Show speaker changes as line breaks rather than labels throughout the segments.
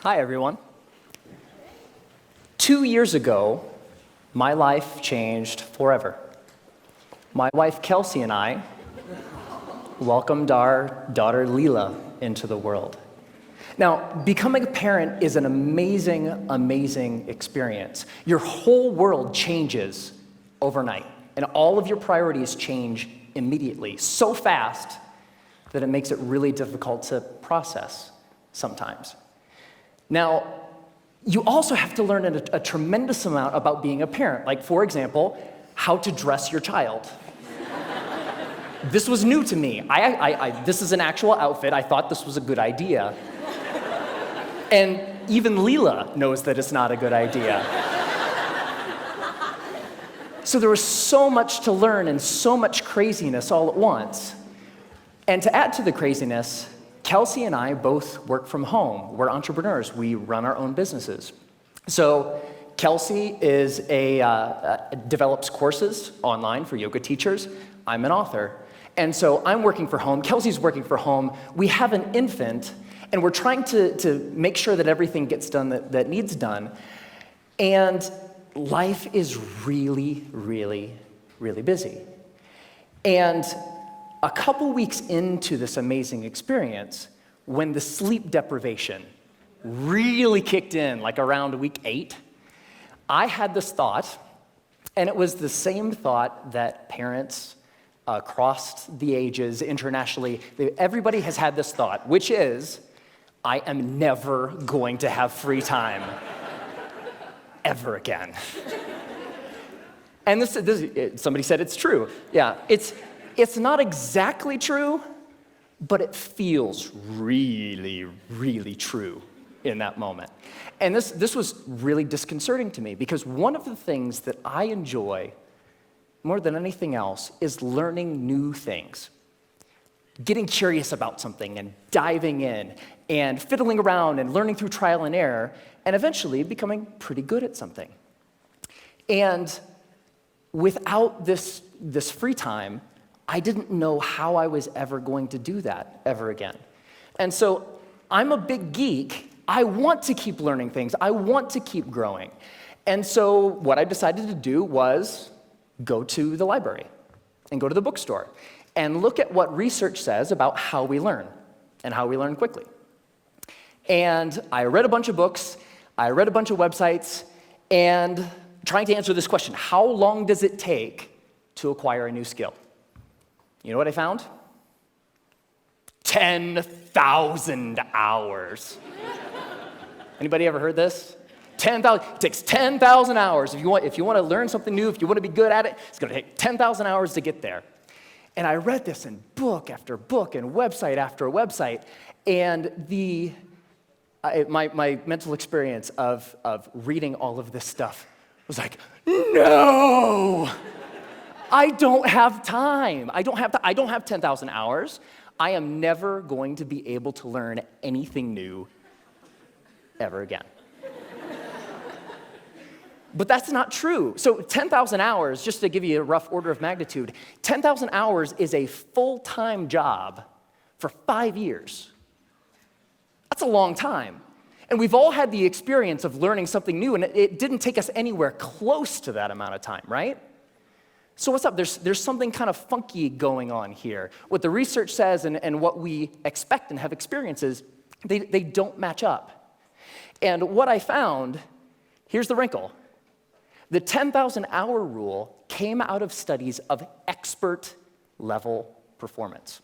Hi, everyone. 2 years ago, my life changed forever. My wife, Kelsey, and I welcomed our daughter, Leela, into the world. Now, becoming a parent is an amazing, amazing experience. Your whole world changes overnight, and all of your priorities change immediately, so fast that it makes it really difficult to process sometimes. Now, you also have to learn a tremendous amount about being a parent, like, for example, how to dress your child. This was new to me. This is an actual outfit. I thought this was a good idea. And even Leela knows that it's not a good idea. So there was so much to learn and so much craziness all at once. And to add to the craziness, Kelsey and I both work from home. We're entrepreneurs. We run our own businesses. So Kelsey develops courses online for yoga teachers. I'm an author. And so I'm working from home. Kelsey's working from home. We have an infant, and we're trying to make sure that everything gets done that needs done. And life is really, really, really busy. And a couple weeks into this amazing experience, when the sleep deprivation really kicked in, like around week 8, I had this thought, and it was the same thought that parents across the ages internationally, everybody has had this thought, which is, I am never going to have free time ever again. And somebody said it's true. Yeah, it's not exactly true, but it feels really, really true in that moment. And this was really disconcerting to me, because one of the things that I enjoy more than anything else is learning new things. Getting curious about something and diving in and fiddling around and learning through trial and error and eventually becoming pretty good at something. And without this free time, I didn't know how I was ever going to do that ever again. And so I'm a big geek. I want to keep learning things. I want to keep growing. And so what I decided to do was go to the library and go to the bookstore and look at what research says about how we learn and how we learn quickly. And I read a bunch of books, I read a bunch of websites, and trying to answer this question, how long does it take to acquire a new skill? You know what I found? 10,000 hours. Anybody ever heard this? 10,000. It takes 10,000 hours. If you want to learn something new, if you want to be good at it, it's going to take 10,000 hours to get there. And I read this in book after book and website after website, and my mental experience of reading all of this stuff was like, no! I don't have time. I don't have 10,000 hours. I am never going to be able to learn anything new ever again. But that's not true. So 10,000 hours, just to give you a rough order of magnitude, 10,000 hours is a full-time job for 5 years. That's a long time. And we've all had the experience of learning something new, and it didn't take us anywhere close to that amount of time, right? So what's up? There's something kind of funky going on here. What the research says and what we expect and have experiences, they don't match up. And what I found, here's the wrinkle. The 10,000 hour rule came out of studies of expert level performance.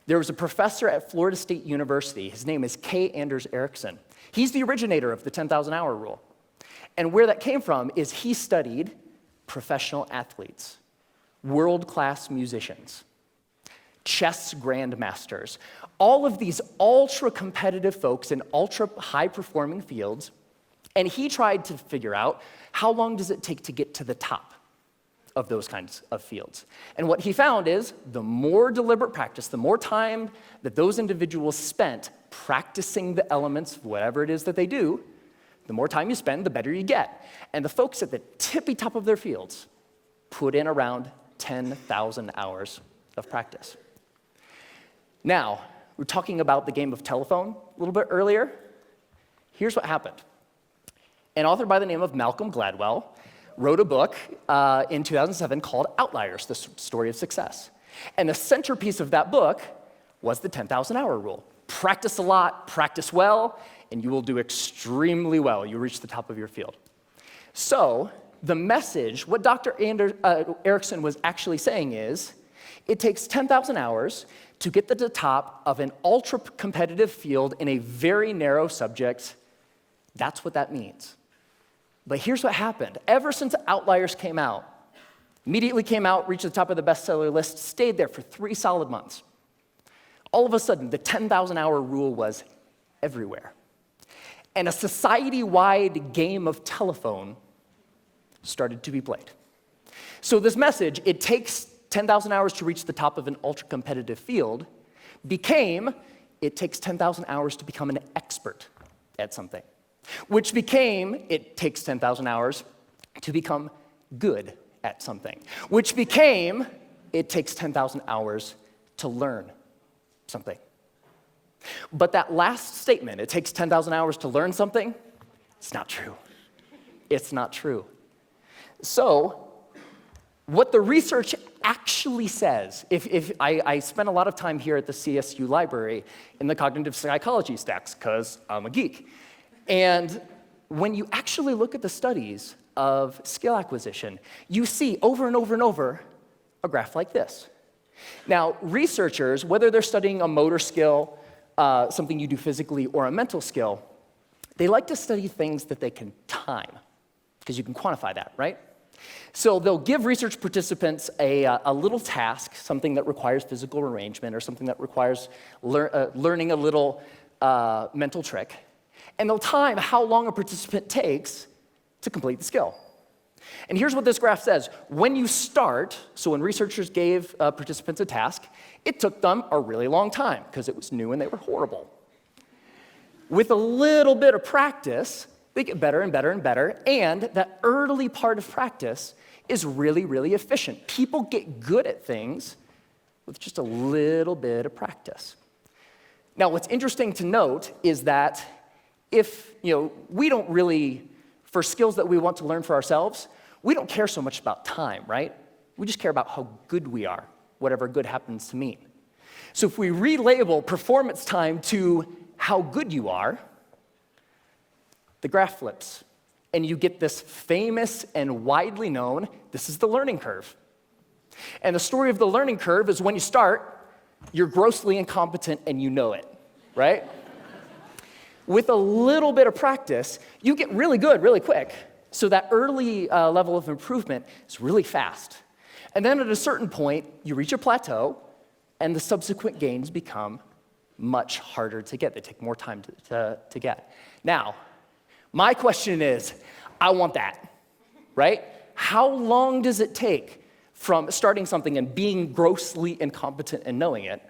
There was a professor at Florida State University. His name is K. Anders Ericsson. He's the originator of the 10,000 hour rule. And where that came from is he studied professional athletes, world-class musicians, chess grandmasters, all of these ultra-competitive folks in ultra-high-performing fields, and he tried to figure out how long does it take to get to the top of those kinds of fields. And what he found is the more deliberate practice, the more time that those individuals spent practicing the elements of whatever it is that they do, the more time you spend, the better you get. And the folks at the tippy top of their fields put in around 10,000 hours of practice. Now, we were talking about the game of telephone a little bit earlier. Here's what happened. An author by the name of Malcolm Gladwell wrote a book in 2007 called Outliers, the Story of Success. And the centerpiece of that book was the 10,000-hour rule. Practice a lot, practice well, and you will do extremely well. You'll reach the top of your field. So the message, what Dr. Erickson was actually saying is, it takes 10,000 hours to get to the top of an ultra-competitive field in a very narrow subject. That's what that means. But here's what happened. Ever since Outliers came out, immediately came out, reached the top of the bestseller list, stayed there for 3 solid months. All of a sudden, the 10,000-hour rule was everywhere. And a society-wide game of telephone started to be played. So this message, it takes 10,000 hours to reach the top of an ultra-competitive field, became, it takes 10,000 hours to become an expert at something, which became, it takes 10,000 hours to become good at something, which became, it takes 10,000 hours to learn something. But that last statement, it takes 10,000 hours to learn something, it's not true. It's not true. So, what the research actually says, if I spent a lot of time here at the CSU library in the cognitive psychology stacks, because I'm a geek. And when you actually look at the studies of skill acquisition, you see over and over and over a graph like this. Now, researchers, whether they're studying a motor skill, something you do physically, or a mental skill, they like to study things that they can time, because you can quantify that, right? So they'll give research participants a little task, something that requires physical arrangement or something that requires learning a little mental trick, and they'll time how long a participant takes to complete the skill. And here's what this graph says. When you start, so when researchers gave participants a task, it took them a really long time because it was new and they were horrible. With a little bit of practice, they get better and better and better, and that early part of practice is really, really efficient. People get good at things with just a little bit of practice. Now, what's interesting to note is that if, we don't really, for skills that we want to learn for ourselves, we don't care so much about time, right? We just care about how good we are, whatever good happens to mean. So if we relabel performance time to how good you are, the graph flips, and you get this famous and widely known, this is the learning curve. And the story of the learning curve is when you start, you're grossly incompetent and you know it, right? With a little bit of practice, you get really good really quick. So that early level of improvement is really fast. And then at a certain point, you reach a plateau, and the subsequent gains become much harder to get. They take more time to get. Now, my question is, I want that, right? How long does it take from starting something and being grossly incompetent and knowing it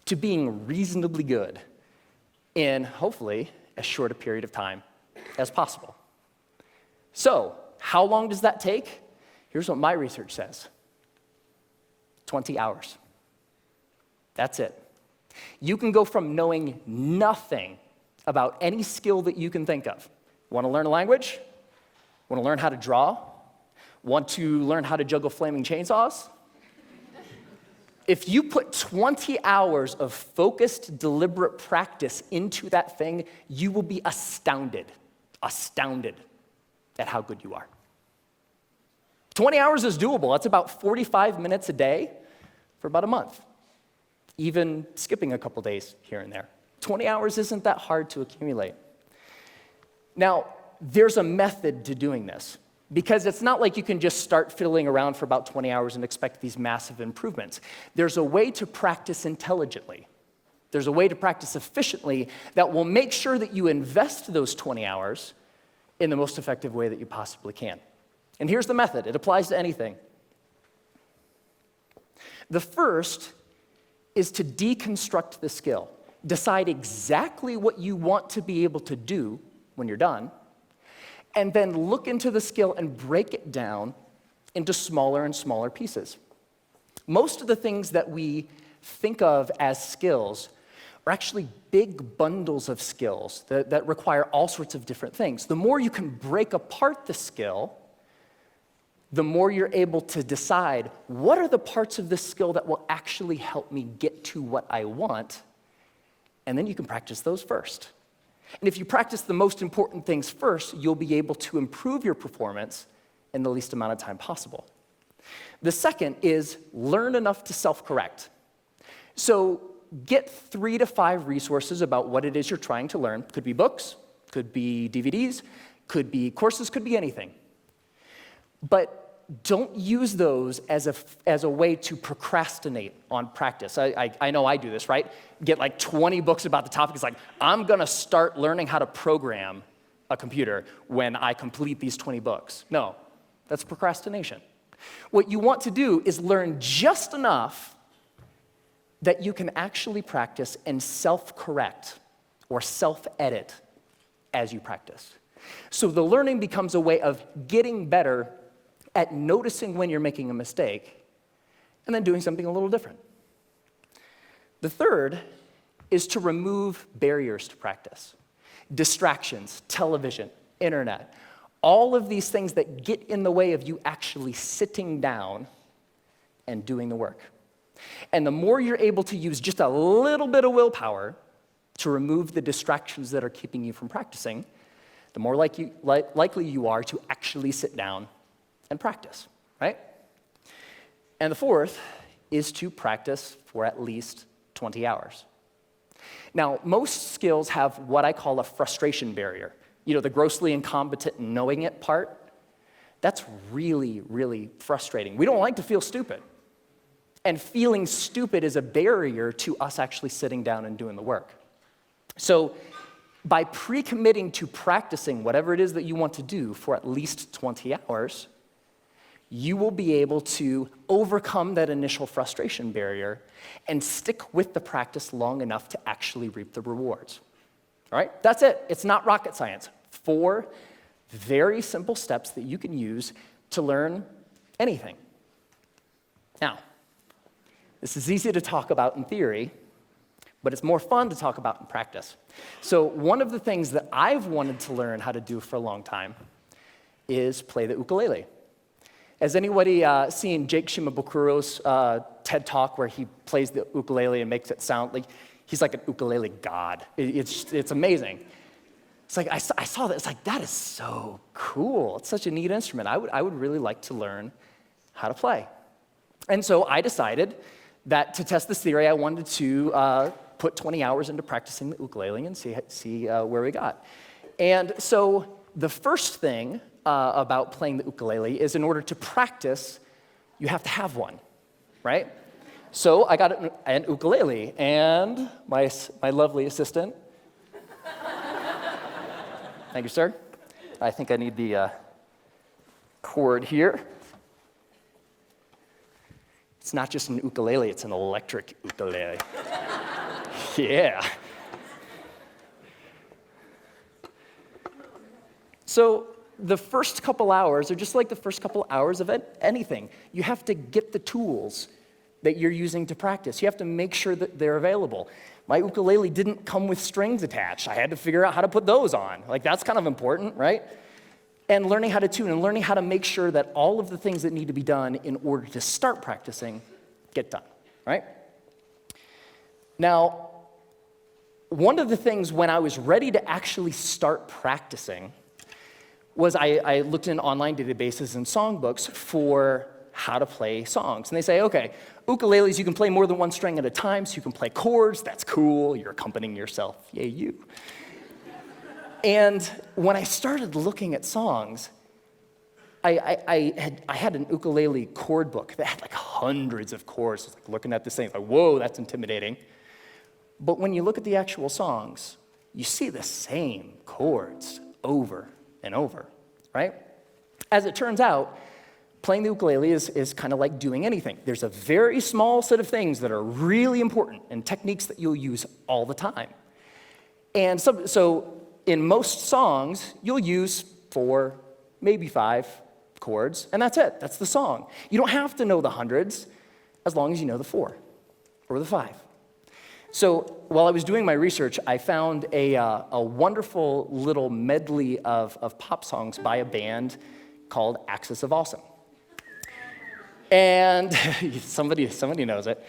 to being reasonably good in, hopefully, as short a period of time as possible? So, how long does that take? Here's what my research says. 20 hours. That's it. You can go from knowing nothing about any skill that you can think of. Want to learn a language? Want to learn how to draw? Want to learn how to juggle flaming chainsaws? If you put 20 hours of focused, deliberate practice into that thing, you will be astounded at how good you are. 20 hours is doable. That's about 45 minutes a day for about a month, even skipping a couple days here and there. 20 hours isn't that hard to accumulate. Now, there's a method to doing this, because it's not like you can just start fiddling around for about 20 hours and expect these massive improvements. There's a way to practice intelligently. There's a way to practice efficiently that will make sure that you invest those 20 hours in the most effective way that you possibly can. And here's the method. It applies to anything. The first is to deconstruct the skill. Decide exactly what you want to be able to do when you're done, and then look into the skill and break it down into smaller and smaller pieces. Most of the things that we think of as skills, are actually big bundles of skills that require all sorts of different things. The more you can break apart the skill, the more you're able to decide what are the parts of this skill that will actually help me get to what I want, and then you can practice those first. And if you practice the most important things first, you'll be able to improve your performance in the least amount of time possible. The second is learn enough to self-correct. So get 3 to 5 resources about what it is you're trying to learn. Could be books, could be DVDs, could be courses, could be anything. But don't use those as a way to procrastinate on practice. I know I do this, right? Get like 20 books about the topic. It's like, I'm gonna start learning how to program a computer when I complete these 20 books. No, that's procrastination. What you want to do is learn just enough that you can actually practice and self-correct or self-edit as you practice. So the learning becomes a way of getting better at noticing when you're making a mistake and then doing something a little different. The third is to remove barriers to practice. Distractions, television, internet, all of these things that get in the way of you actually sitting down and doing the work. And the more you're able to use just a little bit of willpower to remove the distractions that are keeping you from practicing, the more likely you are to actually sit down and practice, right? And the fourth is to practice for at least 20 hours. Now, most skills have what I call a frustration barrier. You know, the grossly incompetent knowing it part. That's really, really frustrating. We don't like to feel stupid. And feeling stupid is a barrier to us actually sitting down and doing the work. So by pre-committing to practicing whatever it is that you want to do for at least 20 hours, you will be able to overcome that initial frustration barrier and stick with the practice long enough to actually reap the rewards. All right? That's it. It's not rocket science. 4 very simple steps that you can use to learn anything. Now, this is easy to talk about in theory, but it's more fun to talk about in practice. So one of the things that I've wanted to learn how to do for a long time is play the ukulele. Has anybody seen Jake Shimabukuro's TED Talk where he plays the ukulele and makes it sound like he's like an ukulele god? It's amazing. It's like, I saw that, it's like, that is so cool. It's such a neat instrument. I would really like to learn how to play. And so I decided that to test this theory, I wanted to put 20 hours into practicing the ukulele and see where we got. And so the first thing about playing the ukulele is in order to practice, you have to have one, right? So I got an ukulele, and my lovely assistant, thank you, sir. I think I need the cord here. It's not just an ukulele, it's an electric ukulele. Yeah. So the first couple hours are just like the first couple hours of anything. You have to get the tools that you're using to practice. You have to make sure that they're available. My ukulele didn't come with strings attached. I had to figure out how to put those on. Like, that's kind of important, right? And learning how to tune and learning how to make sure that all of the things that need to be done in order to start practicing get done, right? Now, one of the things when I was ready to actually start practicing was I looked in online databases and songbooks for how to play songs. And they say, okay, ukuleles, you can play more than one string at a time, so you can play chords. That's cool. You're accompanying yourself. Yay, you. And when I started looking at songs, I had an ukulele chord book that had like hundreds of chords. I was like looking at this thing, like, whoa, that's intimidating. But when you look at the actual songs, you see the same chords over and over, right? As it turns out, playing the ukulele is kind of like doing anything. There's a very small set of things that are really important and techniques that you'll use all the time. And so in most songs, you'll use 4, maybe 5 chords, and that's it. That's the song. You don't have to know the hundreds as long as you know the 4 or the 5. So while I was doing my research, I found a wonderful little medley of pop songs by a band called Axis of Awesome. And somebody knows it.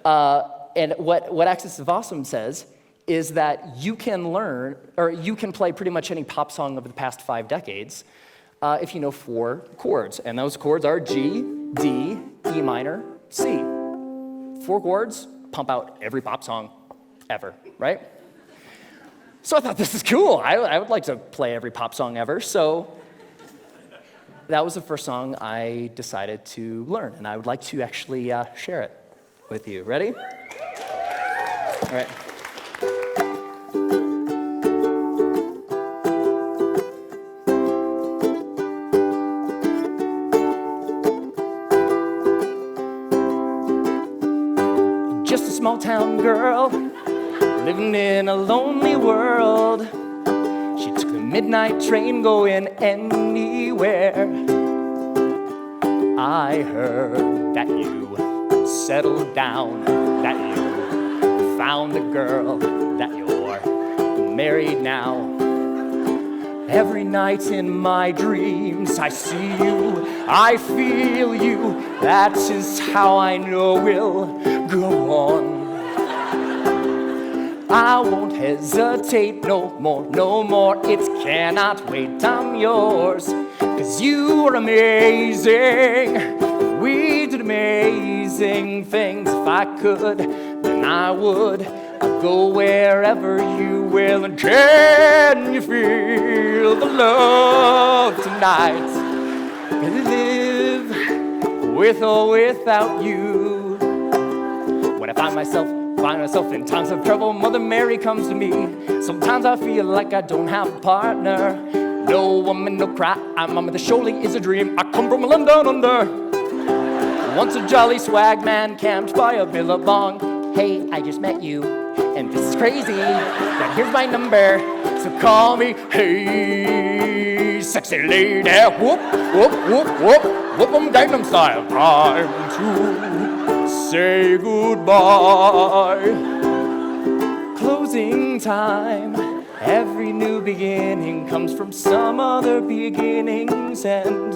And what Axis of Awesome says is that you can learn, or you can play pretty much any pop song of the past 5 decades if you know 4 chords. And those chords are G, D, E minor, C. 4 chords, pump out every pop song ever, right? So I thought, this is cool. I would like to play every pop song ever. So that was the first song I decided to learn, and I would like to actually share it with you. Ready? All right. Just a small town girl living in a lonely world. She took the midnight train going anywhere. I heard that you settled down, that you found a girl, that you're married now. Every night in my dreams I see you, I feel you. That is how I know we'll go on. I won't hesitate no more, it cannot wait, I'm yours. 'Cause you are amazing, we did amazing things. If I could, then I would. I'd go wherever you will. And can you feel the love tonight? Can you live with or without you? When I find myself in times of trouble, Mother Mary comes to me. Sometimes I feel like I don't have a partner. No woman, no cry, mama, the surely is a dream. I come from London under. Once a jolly swag man camped by a billabong. Hey, I just met you, and this is crazy, but here's my number, so call me. Hey, sexy lady, whoop, whoop, whoop, whoop, whoop 'em Gangnam style. Time to say goodbye. Closing time. Every new beginning comes from some other beginning's end.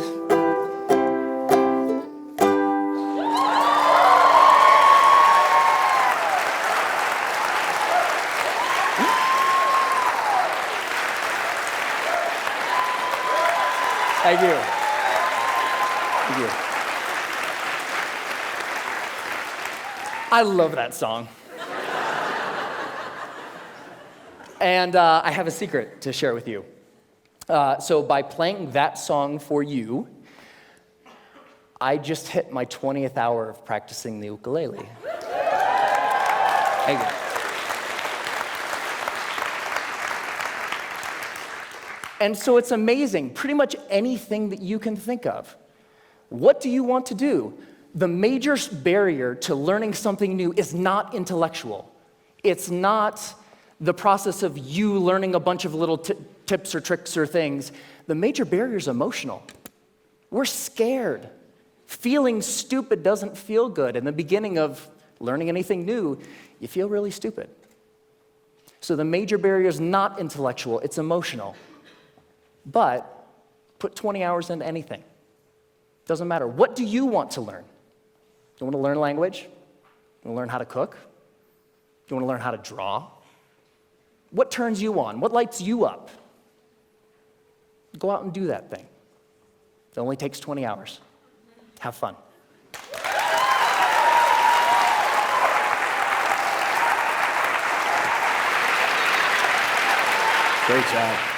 Thank you. Thank you. I love that song. And I have a secret to share with you. So by playing that song for you, I just hit my 20th hour of practicing the ukulele. Thank you. And so it's amazing, pretty much anything that you can think of. What do you want to do? The major barrier to learning something new is not intellectual. It's not the process of you learning a bunch of little tips or tricks or things. The major barrier is emotional. We're scared. Feeling stupid doesn't feel good. In the beginning of learning anything new, you feel really stupid. So the major barrier is not intellectual, it's emotional. But put 20 hours into anything. Doesn't matter. What do you want to learn? You want to learn language? You want to learn how to cook? You want to learn how to draw? What turns you on? What lights you up? Go out and do that thing. It only takes 20 hours. Have fun. Great job.